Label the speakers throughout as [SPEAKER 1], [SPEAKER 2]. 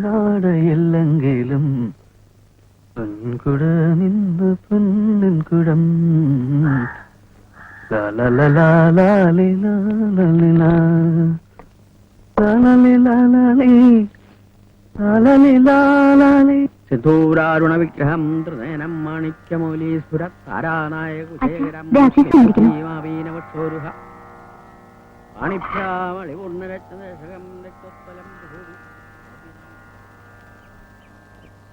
[SPEAKER 1] നാടയെല്ലെങ്കിലും പൊൻകുട നിന്ന് പൊന്നിൻ കുടം
[SPEAKER 2] സിദ്ധൂരാരുണ വിഗ്രഹം ത്രിനയനം മാണിക്യമൗലീസ്ഫുര താരാനായകുശേഖരം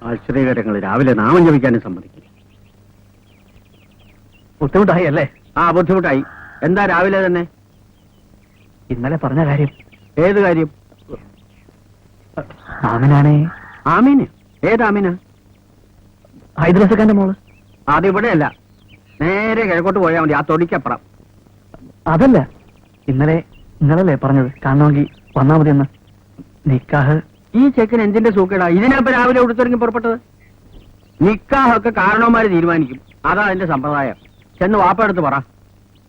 [SPEAKER 2] ആശ്ചര്യകരങ്ങൾ രാവിലെ നാമം ജപിക്കാനും സമ്മതിക്കില്ല.
[SPEAKER 1] ബുദ്ധിമുട്ടായി അല്ലേ?
[SPEAKER 2] ആ, ബുദ്ധിമുട്ടായി. എന്താ രാവിലെ തന്നെ?
[SPEAKER 1] ഇന്നലെ പറഞ്ഞ കാര്യം.
[SPEAKER 2] ഏത് കാര്യം?
[SPEAKER 1] ആമിനാണേ.
[SPEAKER 2] ആമീന്? ഏത് ആമീന?
[SPEAKER 1] ഹൈദ്രസക്കാന്റെ മോള്.
[SPEAKER 2] അതിവിടെയല്ല, നേരെ കിഴക്കോട്ട് പോയാൽ മതി, ആ തൊടിക്കപ്പുറം.
[SPEAKER 1] അതല്ല, ഇന്നലല്ലേ പറഞ്ഞത് കാണണമെങ്കിൽ വന്നാ മതി എന്ന്. നിക്കാഹ്.
[SPEAKER 2] ഈ ചെക്കൻ എന്തിന്റെ സൂക്കേടാ ഇതിനപ്പം രാവിലെ ഉടുത്തിറങ്ങി പുറപ്പെട്ടത്? നിക്കാഹൊക്കെ കാരണവന്മാര് തീരുമാനിക്കും, അതാ അതിന്റെ സമ്പ്രദായം. ചെന്ന് വാപ്പയെടുത്ത് പറ.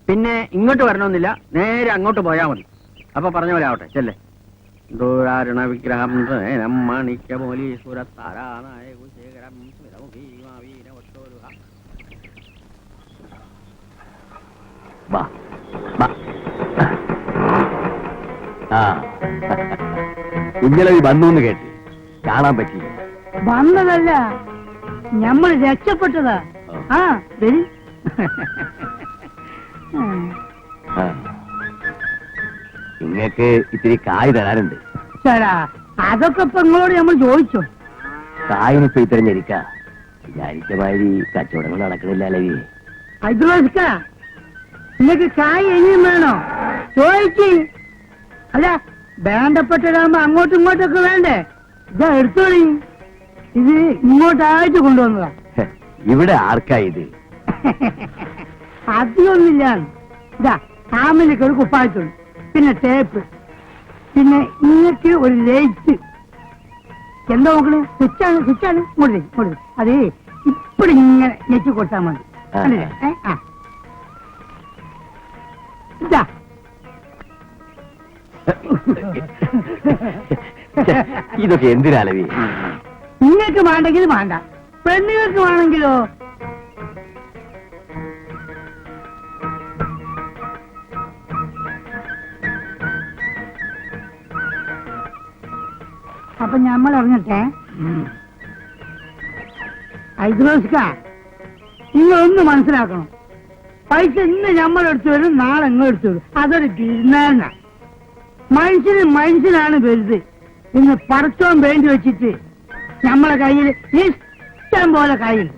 [SPEAKER 2] പിന്നെ ഇങ്ങോട്ട് വരണമെന്നില്ല, നേരെ അങ്ങോട്ട് പോയാൽ മതി. അപ്പൊ പറഞ്ഞ പോലെ ആവട്ടെ, ചെല്ലേ. ദൂരാരുണ വിഗ്രഹം മാണിക്യമൗലീശ്വര താരാനായകുശേഖരം
[SPEAKER 3] ഇന്നലെ വന്നു കേട്ട് കാണാൻ പറ്റിയില്ല.
[SPEAKER 4] വന്നതല്ല, ഞമ്മൾ രക്ഷപ്പെട്ടതാ. ആ വരി.
[SPEAKER 3] നിങ്ങക്ക് ഇത്തിരി കായ് തരാനുണ്ട്.
[SPEAKER 4] ചേരാ, അതൊക്കെ ഇപ്പൊ നിങ്ങളോട് നമ്മൾ ചോദിച്ചോ?
[SPEAKER 3] കായിനിപ്പോ ഇത്തരഞ്ഞിരിക്ക വിചാരിച്ച മാതിരി കച്ചവടങ്ങൾ നടക്കണില്ലല്ലേ.
[SPEAKER 4] ഹൈദ്രോസ്ക, നിങ്ങക്ക് കായ് ഇനിയും വേണോ? ചോദിക്ക്. അല്ല, വേണ്ടപ്പെട്ടതാകുമ്പോ അങ്ങോട്ടും ഇങ്ങോട്ടൊക്കെ വേണ്ടേ? ഇതാ എടുത്തോളി. ഇത് ഇങ്ങോട്ടായിട്ട് കൊണ്ടുവന്നതാ.
[SPEAKER 3] ഇവിടെ ആർക്കാ ഇത്?
[SPEAKER 4] അധികമൊന്നുമില്ല. ഇതാ ആമിലേക്ക് ഒരു കുപ്പായത്തുള്ളൂ, പിന്നെ ടേപ്പ്, പിന്നെ ഇങ്ങക്ക് ഒരു ലൈറ്റ്. എന്താ നോക്കണേ? സ്വിച്ചാണ്. ഇങ്ങോട്ട് അതേ ഇപ്പഴും ഇങ്ങനെ ഞെക്കി കൊടുത്താൽ മതി. ഇതാ
[SPEAKER 3] ഇതൊക്കെ എന്തിനാലവി?
[SPEAKER 4] നിങ്ങൾക്ക് വേണ്ടെങ്കിൽ വേണ്ട, പെണ്ണുങ്ങൾക്ക് വേണമെങ്കിലോ? അപ്പൊ നമ്മൾ അറിഞ്ഞിട്ടെ. ഹൈദ്രോസ്ക, നിങ്ങളൊന്ന് മനസ്സിലാക്കണം. പൈസ ഇന്ന് നമ്മളെടുത്തു വരും, നാളെ എടുത്തു വരും. അതൊരു തീരുമാന. മനുഷ്യനാണ് വലുത്. ഇന്ന് പടച്ചോൻ വേണ്ടി വെച്ചിട്ട് നമ്മളെ കയ്യിൽ ഇഷ്ടം പോലെ കയ്യിൽ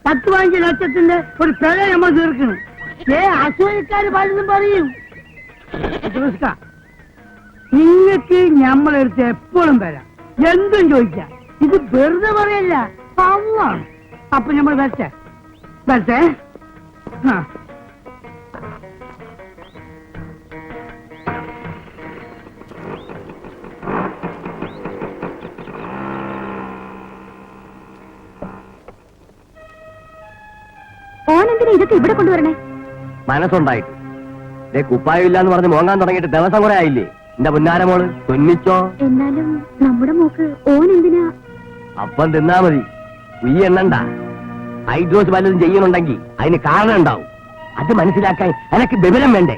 [SPEAKER 4] 10-15 ലക്ഷത്തിന്റെ ഒരു പിഴ നമ്മൾ തീർക്കണം. അസൂയക്കാര് പലതും പറയും. ഹൈദ്രോസ്ക, നിങ്ങൾക്ക് നമ്മളെടുത്ത് എപ്പോഴും വരാം, എന്തും ചോദിക്കാം. ഇത് വെറുതെ പറയല്ല, പവാണ്. അപ്പൊ നമ്മൾ വരട്ടെ.
[SPEAKER 5] ഓനെന്തിനാ ഇതൊക്കെ ഇവിടെ കൊണ്ടുവരണേ?
[SPEAKER 3] മനസ്സുണ്ടായിട്ട്. കുപ്പായില്ലാന്ന് പറഞ്ഞ് മോങ്ങാൻ തുടങ്ങിയിട്ട് ദിവസം കുറെ ആയില്ലേ? എന്റെ പുന്നാരമോള് തുന്നിച്ചോ.
[SPEAKER 5] എന്നാലും നമ്മുടെ മോക്ക് ഓനെന്തിനാ?
[SPEAKER 3] അപ്പം തിന്നാ മതി, ഈ എണ്ണണ്ട. ഹൈഡ്രോസ് വല്ലതും ചെയ്യണുണ്ടെങ്കിൽ അതിന് കാരണം ഉണ്ടാവും. അത് മനസ്സിലാക്കാൻ എനിക്ക് വിവരം വേണ്ടേ?